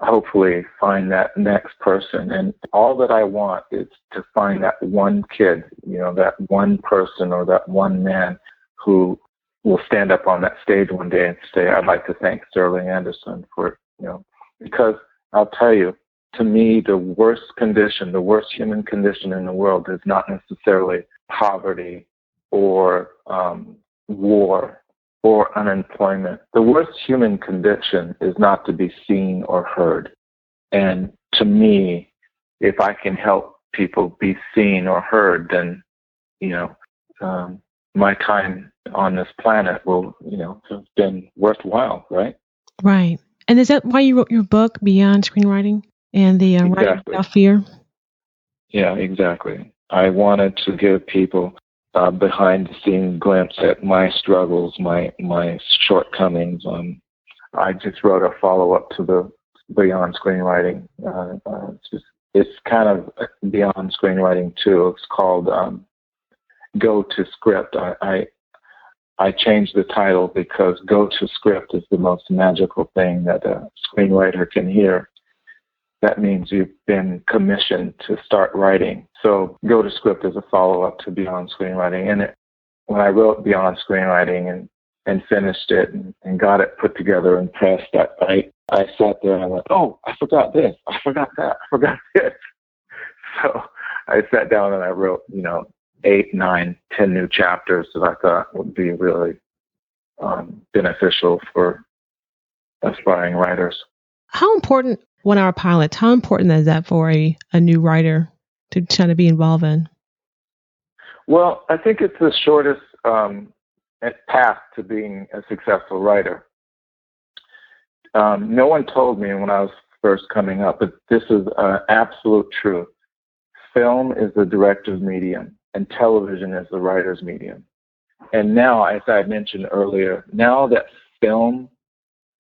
[SPEAKER 2] hopefully find that next person. And all that I want is to find that one kid, that one person or that one man who will stand up on that stage one day and say, I'd like to thank Sterling Anderson for, because I'll tell you, to me, the worst human condition in the world is not necessarily poverty or war or unemployment. The worst human condition is not to be seen or heard. And to me, if I can help people be seen or heard, then, my time on this planet will, have been worthwhile, right?
[SPEAKER 1] Right. And is that why you wrote your book, Beyond Screenwriting and the Writing Without Fear? Yeah,
[SPEAKER 2] exactly. I wanted to give people behind-the-scenes glimpse at my struggles, my shortcomings. I just wrote a follow-up to the Beyond Screenwriting. It's kind of Beyond Screenwriting too. It's called Go to Script. I changed the title because Go to Script is the most magical thing that a screenwriter can hear. That means you've been commissioned to start writing. So Go to Script is a follow-up to Beyond Screenwriting. And when I wrote Beyond Screenwriting and finished it and got it put together and pressed, I sat there and I went, oh, I forgot this, I forgot that, I forgot this. So I sat down and I wrote, 8, 9, 10 new chapters that I thought would be really beneficial for aspiring writers.
[SPEAKER 1] How important, 1 hour pilots, how important is that for a new writer to try to be involved in?
[SPEAKER 2] Well, I think it's the shortest path to being a successful writer. No one told me when I was first coming up, but this is absolute truth. Film is the director's medium, and television is the writer's medium. And now, as I mentioned earlier, now that film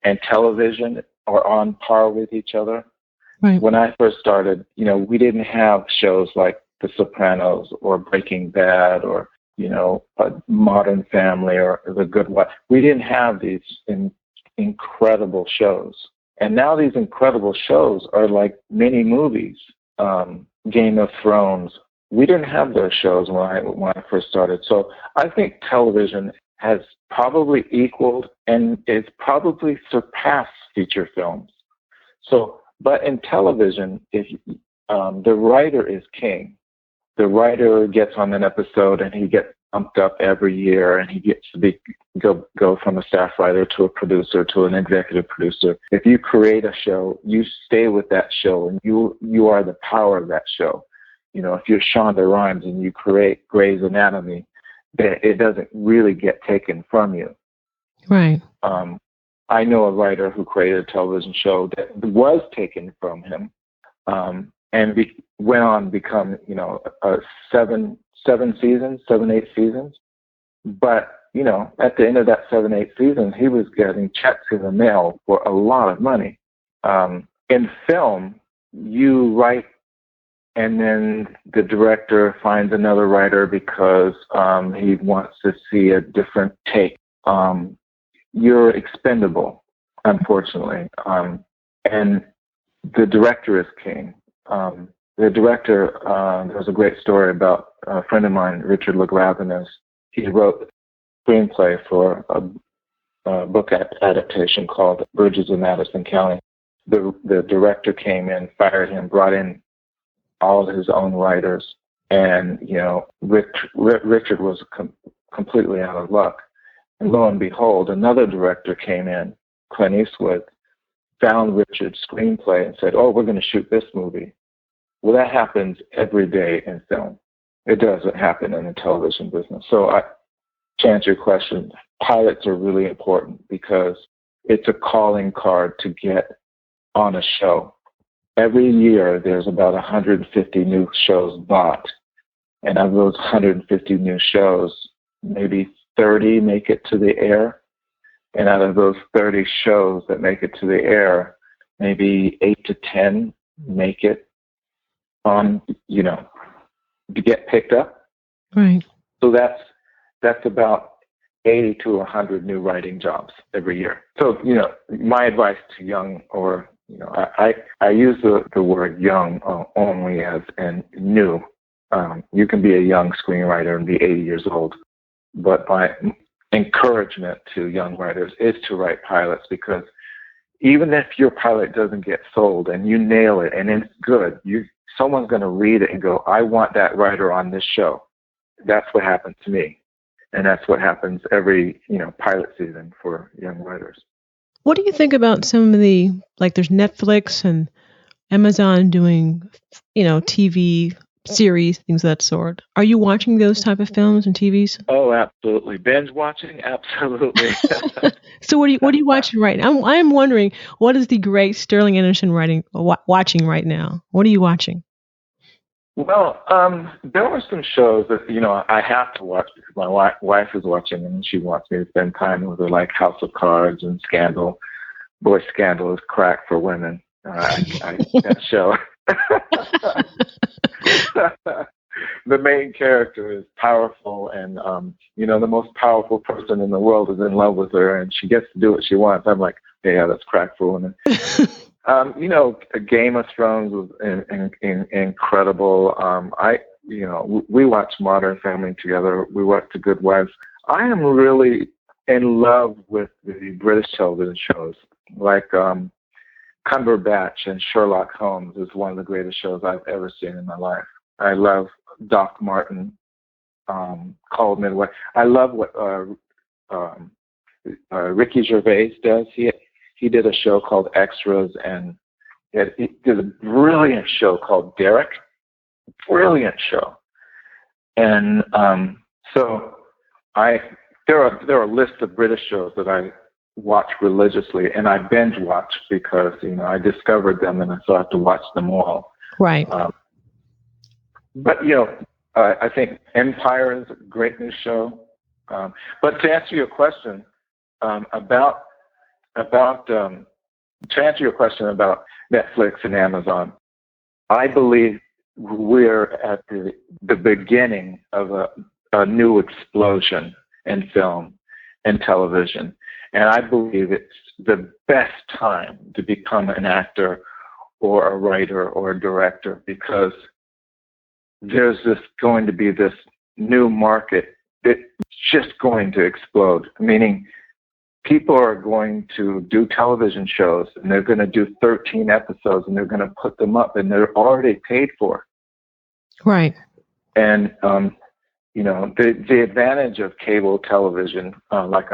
[SPEAKER 2] and television are on par with each other,
[SPEAKER 1] right.
[SPEAKER 2] When I first started, we didn't have shows like The Sopranos or Breaking Bad or, Modern Family or The Good Wife. We didn't have these incredible shows. And now these incredible shows are like mini movies. Game of Thrones. We didn't have those shows when I first started. So I think television has probably equaled and it's probably surpassed feature films. So, but in television, if the writer is king, the writer gets on an episode and he gets bumped up every year, and he gets to go from a staff writer to a producer to an executive producer. If you create a show, you stay with that show, and you are the power of that show. If you're Shonda Rhimes and you create Grey's Anatomy, it doesn't really get taken from you.
[SPEAKER 1] Right.
[SPEAKER 2] I know a writer who created a television show that was taken from him, and went on to become, 7, 8 seasons. But, at the end of that 7-8 seasons, he was getting checks in the mail for a lot of money. In film, you write and then the director finds another writer because he wants to see a different take. You're expendable, unfortunately. And the director is king. The director, there's a great story about a friend of mine, Richard LeGraveness. He wrote a screenplay for a book adaptation called Bridges in Madison County. The director came in, fired him, brought in all of his own writers, and Richard was completely out of luck. And lo and behold, another director came in, Clint Eastwood, found Richard's screenplay and said, "Oh, we're going to shoot this movie." Well, that happens every day in film. It doesn't happen in the television business. So to answer your question, pilots are really important because it's a calling card to get on a show. Every year, there's about 150 new shows bought. And of those 150 new shows, maybe 30 make it to the air. And out of those 30 shows that make it to the air, maybe 8 to 10 make it on, to get picked up.
[SPEAKER 1] Right.
[SPEAKER 2] So that's about 80 to 100 new writing jobs every year. So, my advice to young or, I use the word young only as in new. You can be a young screenwriter and be 80 years old. But my encouragement to young writers is to write pilots, because even if your pilot doesn't get sold and you nail it and it's good, someone's going to read it and go, "I want that writer on this show." That's what happened to me. And that's what happens every, pilot season for young writers.
[SPEAKER 1] What do you think about some of there's Netflix and Amazon doing, TV series, things of that sort. Are you watching those type of films and TVs?
[SPEAKER 2] Oh, absolutely. Binge watching? Absolutely.
[SPEAKER 1] So what are you watching right now? I'm wondering, what is the great Sterling Anderson watching right now? What are you watching?
[SPEAKER 2] Well, there were some shows that, I have to watch because my wife is watching and she wants me to spend time with her, like House of Cards and Scandal. Boy, Scandal is crack for women. That show. The main character is powerful, and the most powerful person in the world is in love with her, and she gets to do what she wants. I'm like, yeah, that's crack for women. Game of Thrones was incredible. We watch Modern Family together. We watch The Good Wives. I am really in love with the British television shows, like Cumberbatch and Sherlock Holmes is one of the greatest shows I've ever seen in my life. I love Doc Martin, Called Midway. I love what Ricky Gervais does. He did a show called Extras, and he did a brilliant show called Derek. Brilliant show. And so there are lists of British shows that I watch religiously, and I binge watch because I discovered them, and so I have to watch them all.
[SPEAKER 1] Right.
[SPEAKER 2] But I think Empire is a great new show. But to answer your question about Netflix and Amazon, I believe we're at the beginning of a new explosion in film and television. And I believe it's the best time to become an actor or a writer or a director, because there's going to be this new market that's just going to explode, meaning people are going to do television shows and they're going to do 13 episodes and they're going to put them up and they're already paid for.
[SPEAKER 1] Right.
[SPEAKER 2] And, the advantage of cable television, like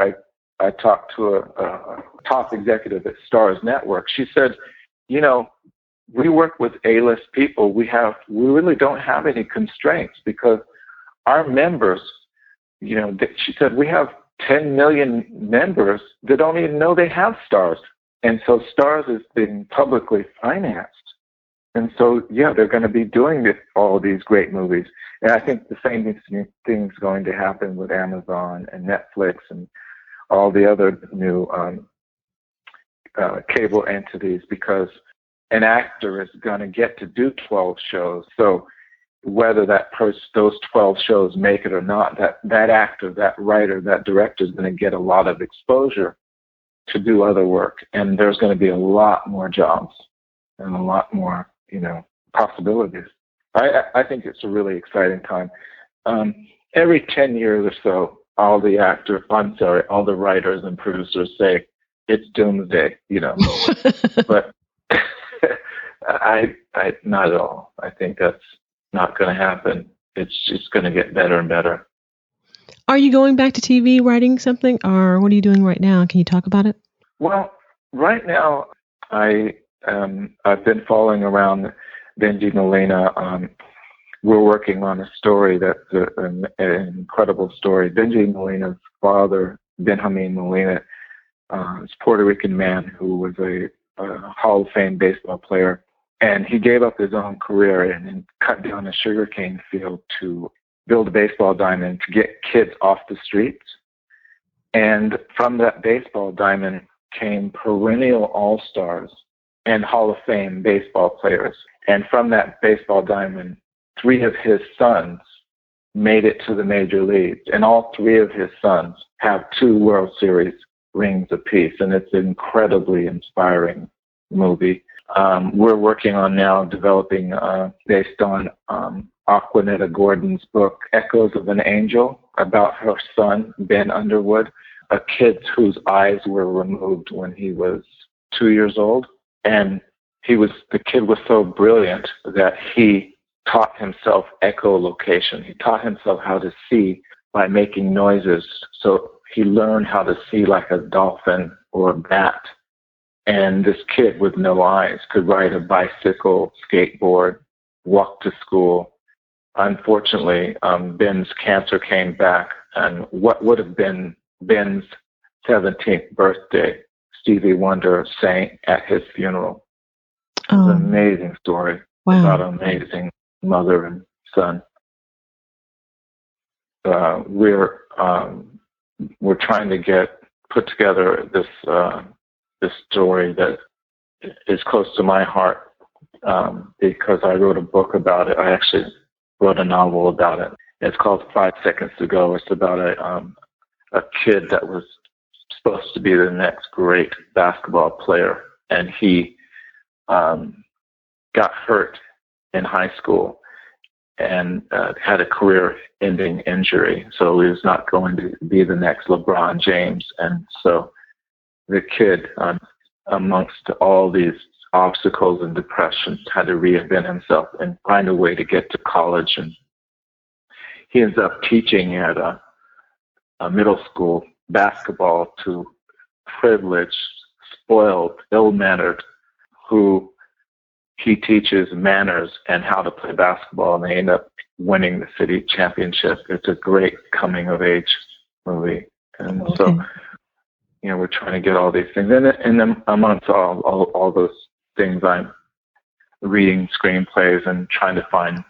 [SPEAKER 2] I talked to a top executive at Starz Network. She said, we work with A-list people. We really don't have any constraints because our members, she said, we have 10 million members that don't even know they have Starz. And so Starz is being publicly financed. And so, yeah, they're going to be doing all these great movies. And I think the same thing's going to happen with Amazon and Netflix and all the other new cable entities, because an actor is going to get to do 12 shows. So whether those 12 shows make it or not, that actor, that writer, that director is going to get a lot of exposure to do other work. And there's going to be a lot more jobs and a lot more, possibilities. I think it's a really exciting time. Every 10 years or so, all the writers and producers say it's doomsday, but I not at all. I think that's not going to happen. It's just going to get better and better.
[SPEAKER 1] Are you going back to TV writing something, or what are you doing right now? Can you talk about it?
[SPEAKER 2] Well, right now I've been following around Benji Molina. We're working on a story that's an incredible story. Benji Molina's father, Benjamin Molina, is a Puerto Rican man who was a Hall of Fame baseball player, and he gave up his own career and cut down a sugarcane field to build a baseball diamond to get kids off the streets. And from that baseball diamond came perennial all-stars and Hall of Fame baseball players. And from that baseball diamond, 3 of his sons made it to the major leagues. And all 3 of his sons have 2 World Series rings apiece. And it's an incredibly inspiring movie. We're working on now developing, based on Aquanetta Gordon's book, Echoes of an Angel, about her son, Ben Underwood, a kid whose eyes were removed when he was 2 years old. And the kid was so brilliant that he taught himself echolocation. He taught himself how to see by making noises. So he learned how to see like a dolphin or a bat. And this kid with no eyes could ride a bicycle, skateboard, walk to school. Unfortunately, Ben's cancer came back, and what would have been Ben's 17th birthday, Stevie Wonder sang at his funeral. It was an amazing story about an amazing mother and son. We're trying to put together this story that is close to my heart, because I wrote a book about it. I actually wrote a novel about it. It's called 5 Seconds to Go. It's about a kid that was supposed to be the next great basketball player, and he got hurt in high school and had a career-ending injury. So he was not going to be the next LeBron James. And so the kid, amongst all these obstacles and depression, had to reinvent himself and find a way to get to college. And he ends up teaching at a middle school basketball to privileged, spoiled, ill-mannered, who he teaches manners and how to play basketball, and they end up winning the city championship. It's a great coming-of-age movie. And so, we're trying to get all these things. And then amongst all those things, I'm reading screenplays and trying to find,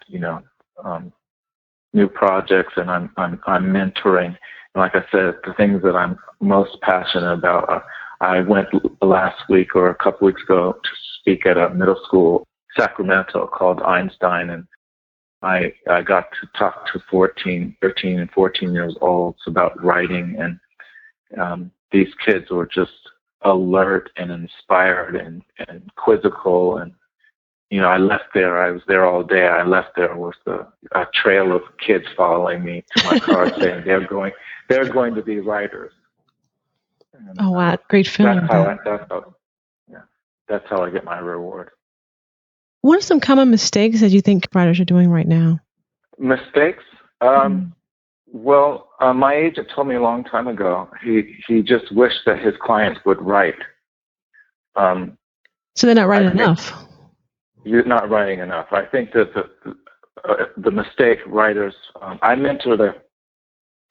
[SPEAKER 2] new projects, and I'm mentoring. And like I said, the things that I'm most passionate about. I went last week or a couple weeks ago to speak at a middle school, Sacramento, called Einstein, and I got to talk to 13 and 14 years olds about writing, and these kids were just alert and inspired and quizzical. And I left there. I was there all day. I left there with a trail of kids following me to my car, saying they're going to be writers. And,
[SPEAKER 1] oh wow, great feeling.
[SPEAKER 2] That's how I get my reward.
[SPEAKER 1] What are some common mistakes that you think writers are doing right now?
[SPEAKER 2] Mistakes? Well, my agent told me a long time ago, he just wished that his clients would write.
[SPEAKER 1] So they're not writing enough.
[SPEAKER 2] You're not writing enough. I think that the mistake writers, I mentored a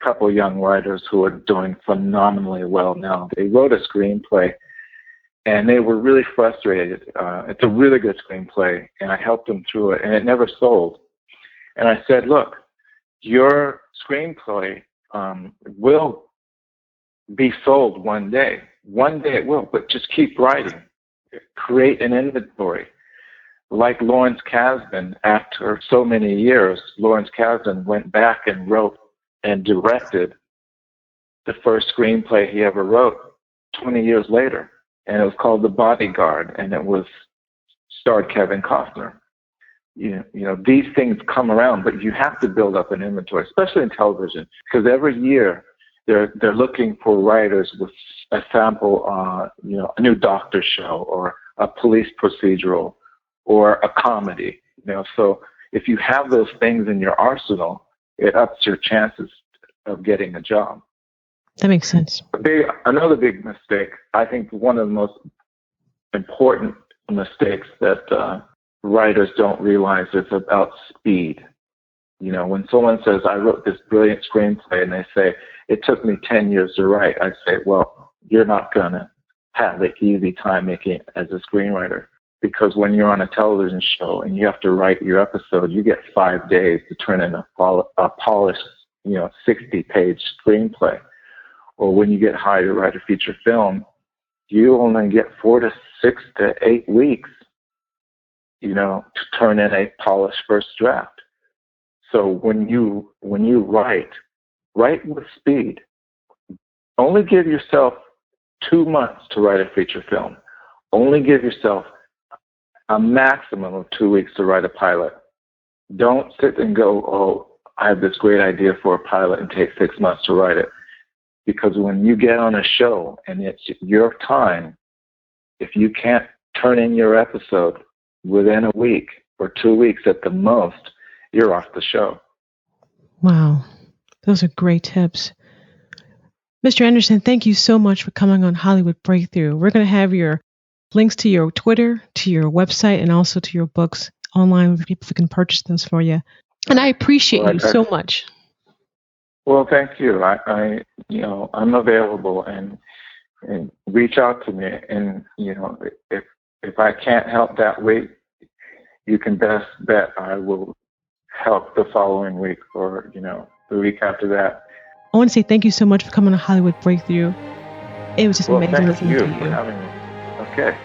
[SPEAKER 2] couple young writers who are doing phenomenally well now. They wrote a screenplay, and they were really frustrated. It's a really good screenplay, and I helped them through it, and it never sold. And I said, look, your screenplay will be sold one day. One day it will, but just keep writing. Create an inventory. Like Lawrence Kasdan, after so many years, Lawrence Kasdan went back and wrote and directed the first screenplay he ever wrote 20 years later. And it was called The Bodyguard, and it was starred Kevin Costner. You know, these things come around, but you have to build up an inventory, especially in television, because every year they're looking for writers with a sample, a new doctor show or a police procedural or a comedy. So if you have those things in your arsenal, it ups your chances of getting a job.
[SPEAKER 1] That makes sense.
[SPEAKER 2] Another big mistake, I think one of the most important mistakes that writers don't realize is about speed. When someone says, I wrote this brilliant screenplay, and they say, it took me 10 years to write, I say, well, you're not going to have an easy time making it as a screenwriter. Because when you're on a television show and you have to write your episode, you get 5 days to turn in a polished, 60-page screenplay. Or when you get hired to write a feature film, you only get 4 to 6 to 8 weeks, to turn in a polished first draft. So when you write with speed. Only give yourself 2 months to write a feature film. Only give yourself a maximum of 2 weeks to write a pilot. Don't sit and go, oh, I have this great idea for a pilot and take 6 months to write it. Because when you get on a show and it's your time, if you can't turn in your episode within a week or 2 weeks at the most, you're off the show.
[SPEAKER 1] Wow. Those are great tips. Mr. Anderson, thank you so much for coming on Hollywood Breakthrough. We're going to have your links to your Twitter, to your website, and also to your books online where people can purchase those for you. And I appreciate you so much.
[SPEAKER 2] Well, thank you. I'm available and reach out to me. And, if I can't help that week, you can best bet I will help the following week or, the week after that.
[SPEAKER 1] I want to say thank you so much for coming on Hollywood Breakthrough. It was just amazing listening to you.
[SPEAKER 2] Thank you for having me. Okay.